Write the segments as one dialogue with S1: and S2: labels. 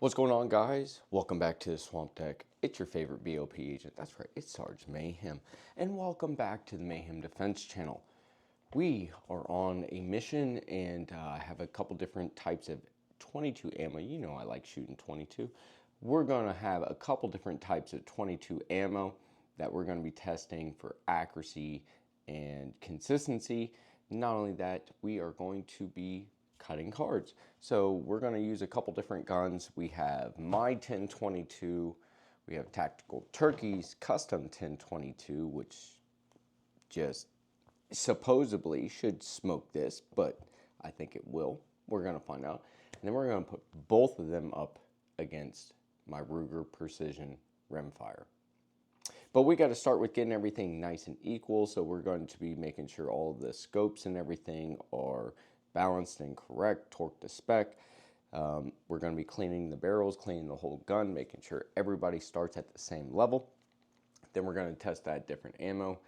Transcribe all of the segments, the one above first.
S1: What's going on, guys? Welcome back to the Swamp Deck. It's your favorite BOP agent. That's right, it's Sarge Mayhem. And welcome back to the Mayhem Defense channel. We are on a mission and have a couple different types of 22 ammo. You know I like shooting 22. We're going to have a couple different types of 22 ammo that we're going to be testing for accuracy and consistency. Not only that, we are going to be cutting cards. So we're going to use a couple different guns. We have my 1022, we have Tactical Turkey's custom 1022, which just supposedly should smoke this, but I think it will. We're going to find out. And then we're going to put both of them up against my Ruger Precision Rimfire. But we got to start with getting everything nice and equal, so we're going to be making sure all of the scopes and everything are balanced and correct, torque to spec. We're going to be cleaning the barrels, cleaning the whole gun, making sure everybody starts at the same level. Then we're going to test that different ammo,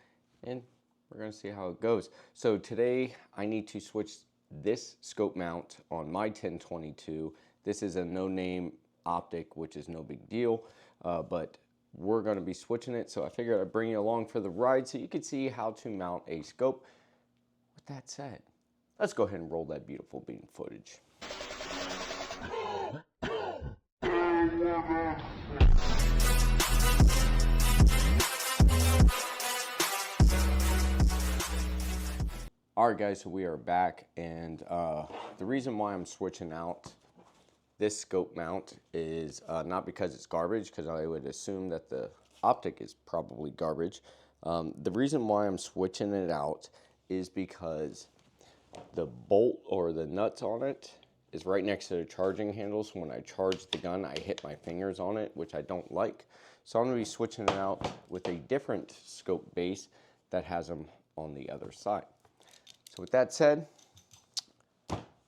S1: and we're going to see how it goes. So today I need to switch this scope mount on my 1022. This is a no-name optic, which is no big deal, but we're going to be switching it. So I figured I'd bring you along for the ride so you could see how to mount a scope. With that said, let's go ahead and roll that beautiful beam footage. Alright guys, so we are back, and the reason why I'm switching out this scope mount is not because it's garbage, because I would assume that the optic is probably garbage. The reason why I'm switching it out is because the bolt or the nuts on it is right next to the charging handle, so when I charge the gun I hit my fingers on it, which I don't like. So I'm going to be switching it out with a different scope base that has them on the other side. So with that said,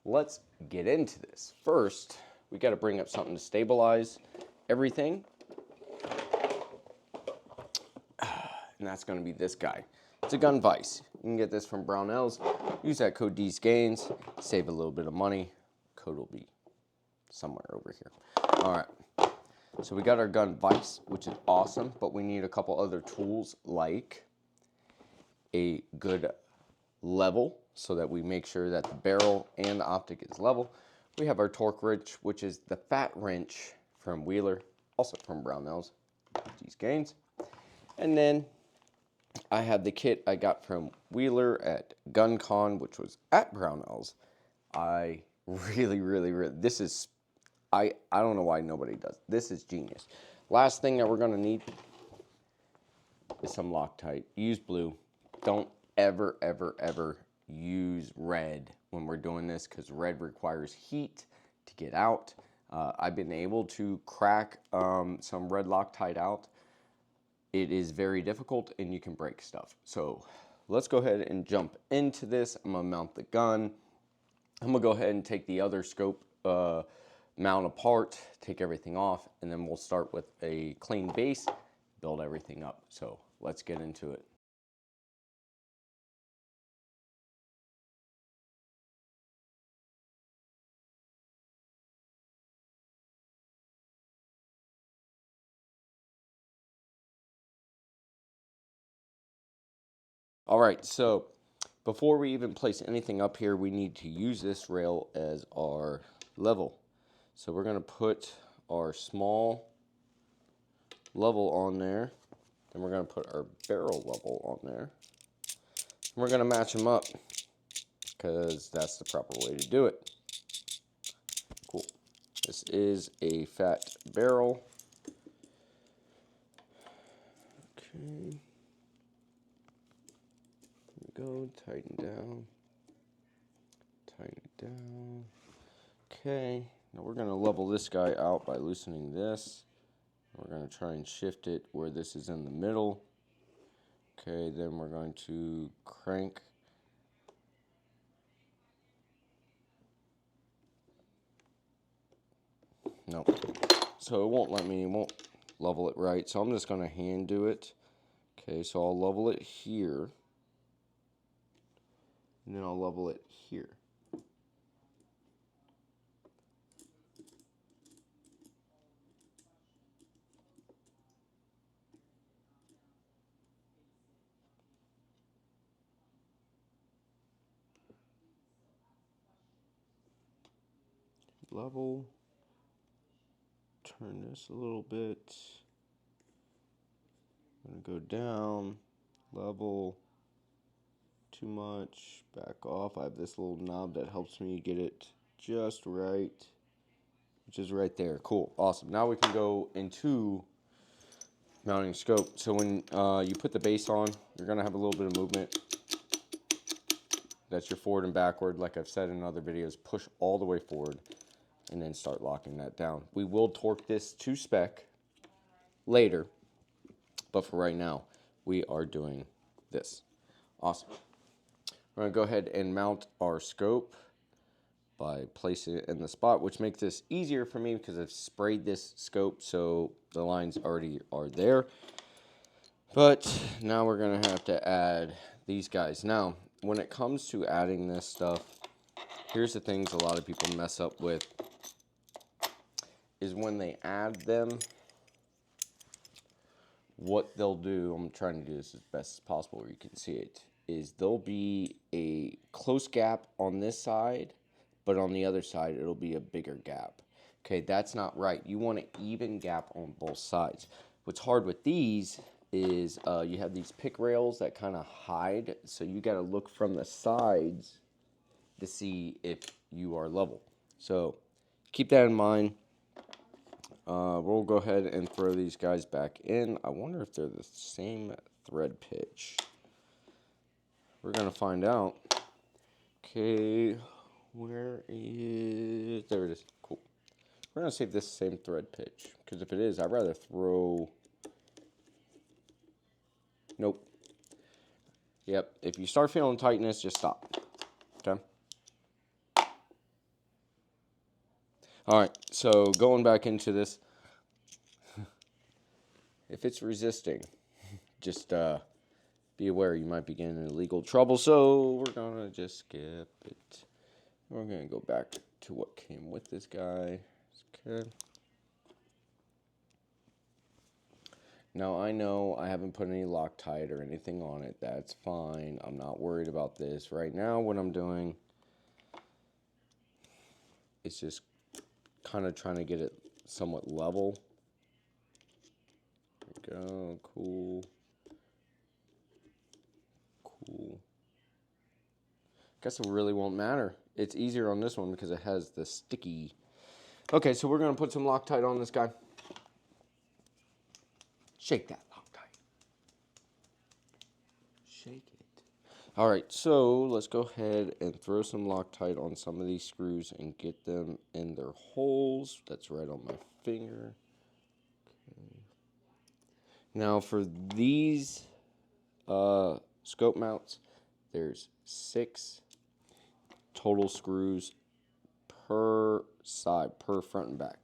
S1: let's get into this. First, we got to bring up something to stabilize everything, and that's going to be this guy. It's a gun vise. You can get this from Brownells. Use that code DSGAINS, save a little bit of money. Code will be somewhere over here. All right, so we got our gun vise, which is awesome, but we need a couple other tools like a good level so that we make sure that the barrel and the optic is level. We have our torque wrench, which is the fat wrench from Wheeler, also from Brownells, DSGAINS. And then I have the kit I got from Wheeler at GunCon, which was at Brownells. I really, this is, I don't know why nobody does. This is genius. Last thing that we're going to need is some Loctite. Use blue. Don't ever use red when we're doing this, because red requires heat to get out. I've been able to crack some red Loctite out. It is very difficult and you can break stuff. So let's go ahead and jump into this. I'm gonna mount the gun. I'm gonna go ahead and take the other scope mount apart, take everything off, and then we'll start with a clean base, build everything up. So let's get into it. All right, so before we even place anything up here, we need to use this rail as our level. So we're going to put our small level on there, then we're going to put our barrel level on there. And we're going to match them up because that's the proper way to do it. Cool. This is a fat barrel. Okay. Go, tighten down, tighten it down. Okay, now we're going to level this guy out by loosening this. We're going to try and shift it where this is in the middle. Okay, then we're going to crank. Nope. So it won't let me, it won't level it right. So I'm just going to hand do it. Okay, so I'll level it here. And then I'll level it here. level. Turn this a little bit. I'm going to go down, level, too much, back off. I have this little knob that helps me get it just right, which is right there. Cool, awesome. Now we can go into mounting scope. So when you put the base on, you're going to have a little bit of movement. That's your forward and backward. Like I've said in other videos, push all the way forward and then start locking that down. We will torque this to spec later, but for right now, we are doing this. Awesome. We're going to go ahead and mount our scope by placing it in the spot, which makes this easier for me because I've sprayed this scope, so the lines already are there. But now we're going to have to add these guys. Now, when it comes to adding this stuff, here's the things a lot of people mess up with, is when they add them, what they'll do, I'm trying to do this as best as possible where you can see it, is there'll be a close gap on this side, but on the other side, it'll be a bigger gap. Okay, that's not right. You want an even gap on both sides. What's hard with these is you have these pick rails that kind of hide, so you got to look from the sides to see if you are level. So keep that in mind. We'll go ahead and throw these guys back in. I wonder if they're the same thread pitch. We're going to find out. Okay, where is... There it is. Cool. We're going to see if this is the same thread pitch. Because if it is, I'd rather throw... Nope. Yep, if you start feeling tightness, just stop. Okay? Alright, so going back into this. If it's resisting, just be aware you might be getting in legal trouble. So we're going to just skip it. We're going to go back to what came with this guy. Okay. Now, I know I haven't put any Loctite or anything on it. That's fine. I'm not worried about this. Right now, what I'm doing is just kind of trying to get it somewhat level. There we go. Cool. Cool. Guess it really won't matter. It's easier on this one because it has the sticky. Okay, so we're going to put some Loctite on this guy. Shake that Loctite. Shake it. All right, so let's go ahead and throw some Loctite on some of these screws and get them in their holes. That's right on my finger. Okay. Now for these scope mounts, there's 6 total screws per side, per front and back.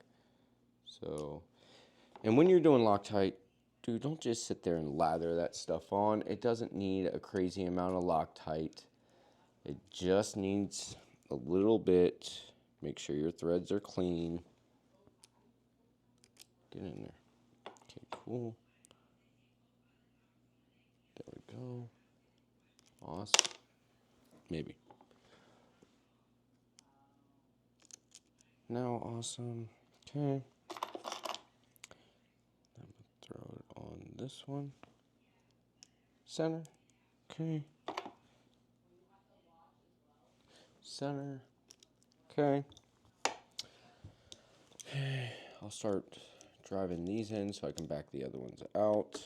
S1: So, and when you're doing Loctite, dude, don't just sit there and lather that stuff on. It doesn't need a crazy amount of Loctite. It just needs a little bit. Make sure your threads are clean. Get in there. Okay, cool. There we go. Awesome. Maybe. Now, awesome. Okay. I'm going to throw it on this one. Center. Okay. Center. Okay. Okay. I'll start driving these in so I can back the other ones out.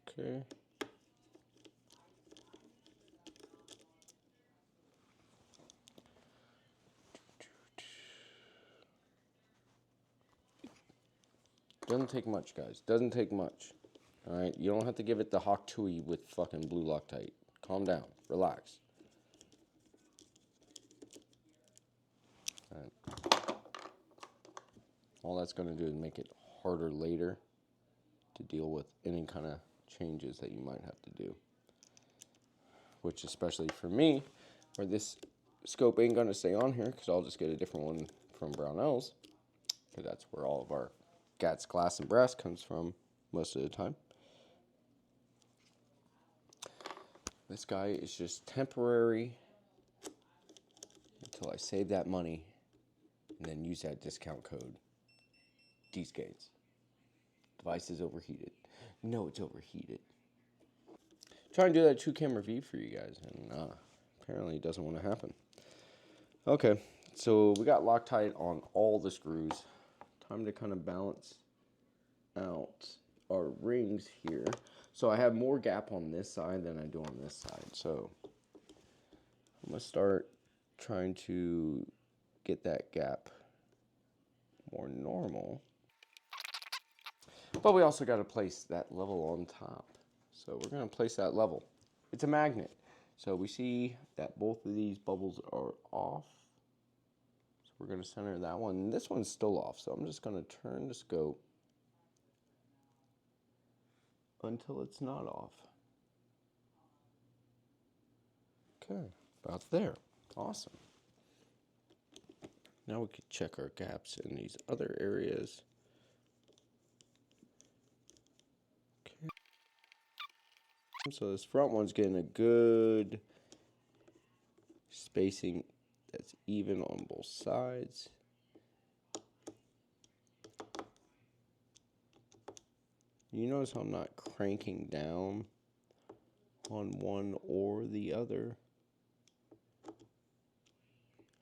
S1: Okay. Doesn't take much, guys. Doesn't take much. Alright? You don't have to give it the Hawk Tui with fucking blue Loctite. Calm down. Relax. Alright. All that's going to do is make it harder later to deal with any kind of changes that you might have to do. Which, especially for me, where this scope ain't going to stay on here, because I'll just get a different one from Brownells. Because that's where all of our GATS glass and brass comes from most of the time. This guy is just temporary until I save that money and then use that discount code. Gains. Device is overheated. No, it's overheated. Try and do that 2-camera view for you guys, and apparently it doesn't want to happen. Okay, so we got Loctite on all the screws. Time to kind of balance out our rings here. So I have more gap on this side than I do on this side. So I'm going to start trying to get that gap more normal. But we also got to place that level on top. So we're going to place that level. It's a magnet. So we see that both of these bubbles are off. So we're going to center that one. And this one's still off. So I'm just going to turn the scope until it's not off. Okay, about there. Awesome. Now we can check our gaps in these other areas. Okay. So this front one's getting a good spacing that's even on both sides. You notice how I'm not cranking down on one or the other.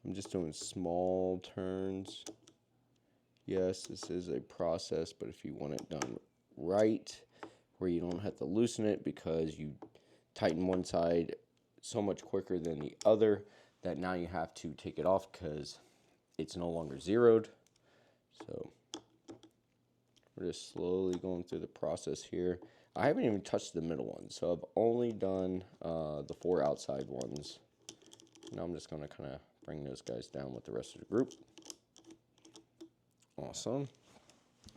S1: I'm just doing small turns. Yes, this is a process, but if you want it done right, where you don't have to loosen it because you tighten one side so much quicker than the other that now you have to take it off because it's no longer zeroed. So we're just slowly going through the process here. I haven't even touched the middle one, so I've only done the 4 outside ones. Now I'm just going to kind of bring those guys down with the rest of the group. Awesome.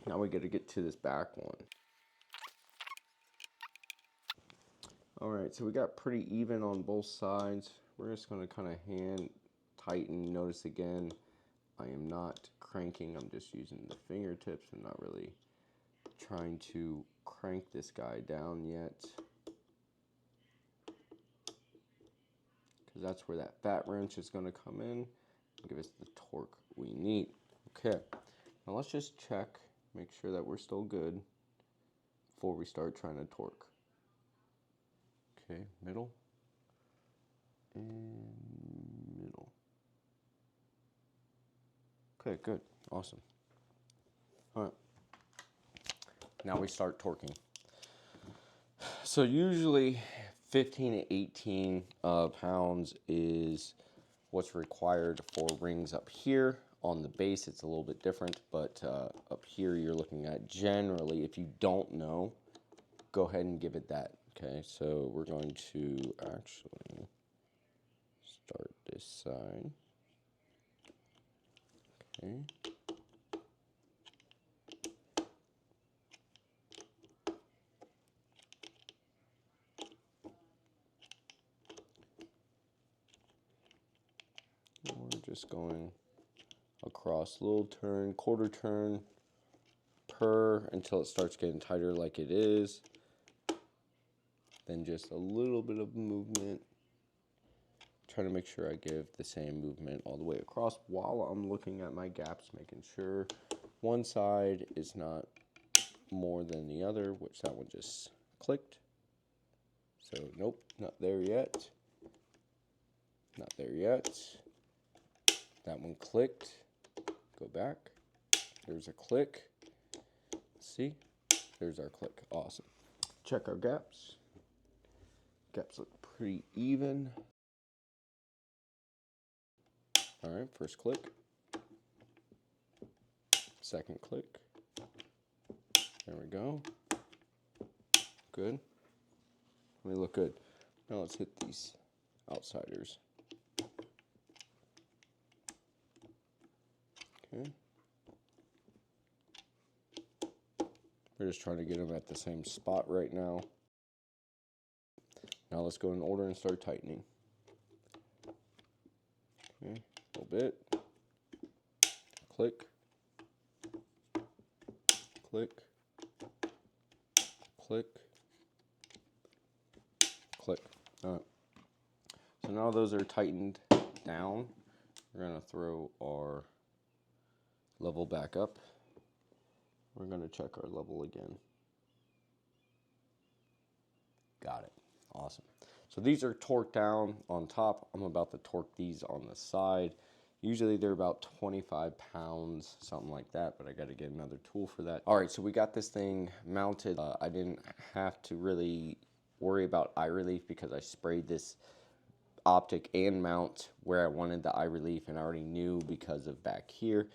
S1: Now we got to get to this back one. All right, so we got pretty even on both sides. We're just going to kind of hand tighten. Notice again, I am not cranking. I'm just using the fingertips. I'm not really trying to crank this guy down yet, because that's where that fat wrench is going to come in and give us the torque we need. Okay, now let's just check, make sure that we're still good before we start trying to torque. Okay, middle and middle. Okay, good, awesome. All right, now we start torquing. So usually 15 to 18 pounds is what's required for rings up here. On the base, it's a little bit different, but up here you're looking at generally, if you don't know, go ahead and give it that. Okay, so we're going to actually start this side. Okay. We're just going across, little turn, quarter turn per until it starts getting tighter like it is. Then just a little bit of movement. Trying to make sure I give the same movement all the way across while I'm looking at my gaps, making sure one side is not more than the other, which that one just clicked. So nope, not there yet. Not there yet. That one clicked. Go back. There's a click. See? There's our click. Awesome. Check our gaps. Gaps look pretty even. All right, first click. Second click. There we go. Good. We look good. Now let's hit these outsiders. Okay. We're just trying to get them at the same spot right now. Now let's go in order and start tightening. Okay, a little bit. Click. Click. Click. Click. All right. So now those are tightened down. We're going to throw our level back up. We're going to check our level again. Got it. Awesome. So these are torqued down on top. I'm about to torque these on the side. Usually they're about 25 pounds, something like that, but I got to get another tool for that. All right, so we got this thing mounted. I didn't have to really worry about eye relief because I sprayed this optic and mount where I wanted the eye relief, and I already knew because of back here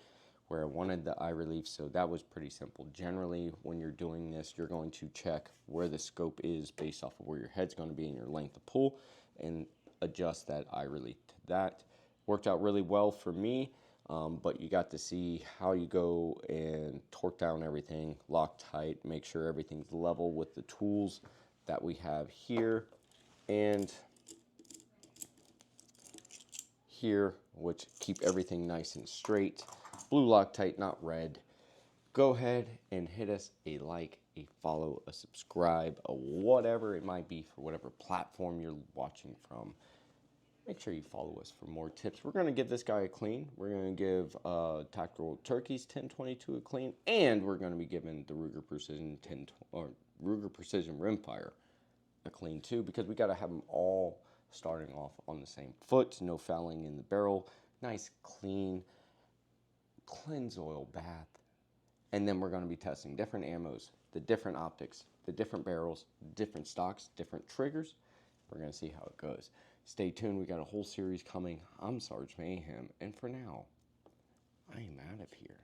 S1: where I wanted the eye relief, so that was pretty simple. Generally, when you're doing this, you're going to check where the scope is based off of where your head's going to be and your length of pull, and adjust that eye relief to that. Worked out really well for me, but you got to see how you go and torque down everything, lock tight, make sure everything's level with the tools that we have here and here, which keep everything nice and straight. Blue Loctite, not red. Go ahead and hit us a like, a follow, a subscribe, a whatever it might be for whatever platform you're watching from. Make sure you follow us for more tips. We're going to give this guy a clean. We're going to give Tactical Turkeys 1022 a clean, and we're going to be giving the Ruger Precision Ruger Precision Rimfire a clean too, because we got to have them all starting off on the same foot, no fouling in the barrel, nice clean Clenzoil bath. And then we're going to be testing different ammos, the different optics, the different barrels, different stocks, different triggers. We're going to see how it goes. Stay tuned. We got a whole series coming. I'm Sarge Mayhem, and for now, I am out of here.